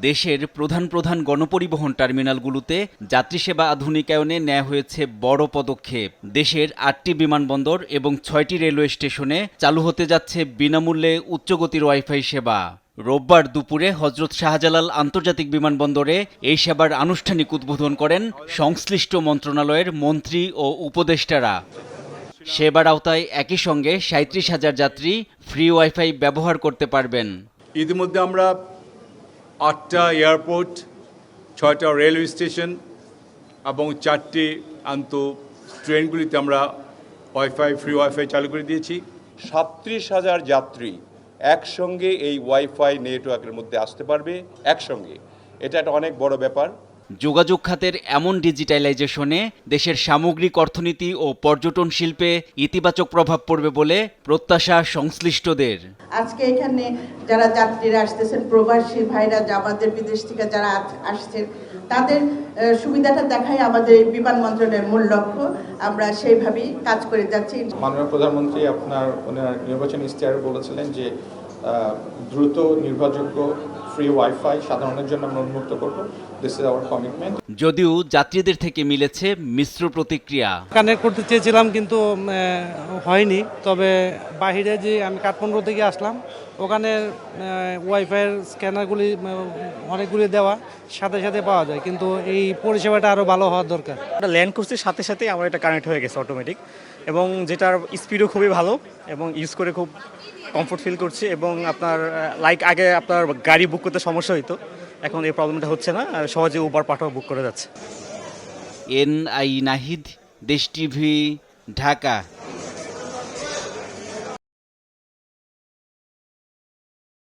দেশের প্রধান প্রধান গণপরিবহন টার্মিনালগুলোতে যাত্রী সেবা আধুনিকায়নে নেওয়া হয়েছে বড় পদক্ষেপ। দেশের ৮টি বিমানবন্দর এবং ৬টি রেলওয়ে স্টেশনে চালু হতে যাচ্ছে বিনামূল্যে উচ্চগতির ওয়াইফাই সেবা। রোববার দুপুরে হযরত শাহজালাল আন্তর্জাতিক বিমানবন্দরে এই সেবার আনুষ্ঠানিক উদ্বোধন করেন সংশ্লিষ্ট মন্ত্রণালয়ের মন্ত্রী ও উপদেষ্টারা। সেবার আওতায় একই সঙ্গে ৩৭,০০০ যাত্রী ফ্রি ওয়াইফাই ব্যবহার করতে পারবেন। ইতিমধ্যে আমরা ৮টা এয়ারপোর্ট, ৬টা রেলওয়ে স্টেশন এবং 4টি ট্রেনগুলিতে আমরা ফ্রি ওয়াইফাই চালু করে দিয়েছি। ৩৭,০০০ যাত্রী একসঙ্গে এই ওয়াইফাই নেটওয়ার্কের মধ্যে আসতে পারবে একসঙ্গে। এটা একটা অনেক বড় ব্যাপার। যোগাযোগ খাতের এমন ডিজিটালাইজেশনে দেশের সামগ্রিক অর্থনীতি ও পর্যটন শিল্পে ইতিবাচক প্রভাব পড়বে বলে প্রত্যাশা সংশ্লিষ্টদের। আজকে এখানে যারা যাত্রীরা আসতেছেন, প্রবাসী ভাইরা আমাদের বিদেশ থেকে যারা আসছেন, তাদের সুবিধাটা দেখাই আমাদের বিমানবন্দরের মূল লক্ষ্য। আমরা সেইভাবেই কাজ করে যাচ্ছি। মাননীয় প্রধানমন্ত্রী ওনার নির্বাচনী ইশতেহারে বলেছিলেন যে দ্রুত নির্ভরযোগ্য ফ্রি ওয়াইফাই সাধারণের জন্য আমরা উন্মুক্ত করব। This is our commitment. যদিও যাত্রীদের থেকে মিলেছে মিশ্র প্রতিক্রিয়া। কানেক্ট করতে চেয়েছিলাম কিন্তু হয়নি। তবে বাহিরে যে আমি কাঠমান্ডু থেকে আসলাম, ওখানে ওয়াইফাইয়ের স্ক্যানারগুলি অনেকগুলি দেওয়া সাথে সাথে পাওয়া যায়, কিন্তু এই পরিষেবাটা আরও ভালো হওয়ার দরকার। ল্যান্ড করতে সাথে সাথে আমার এটা কানেক্ট হয়ে গেছে অটোমেটিক, এবং যেটার স্পিডও খুবই ভালো এবং ইউজ করে খুব কমফোর্ট ফিল করছি। এবং আপনার আগে আপনার গাড়ি বুক করতে সমস্যা হতো, এখন এই প্রবলেমটা হচ্ছে না, আর সহজে উবার পাঠাও বুক করে যাচ্ছে। এনআই নাহিদ, দেশ টিভি, ঢাকা।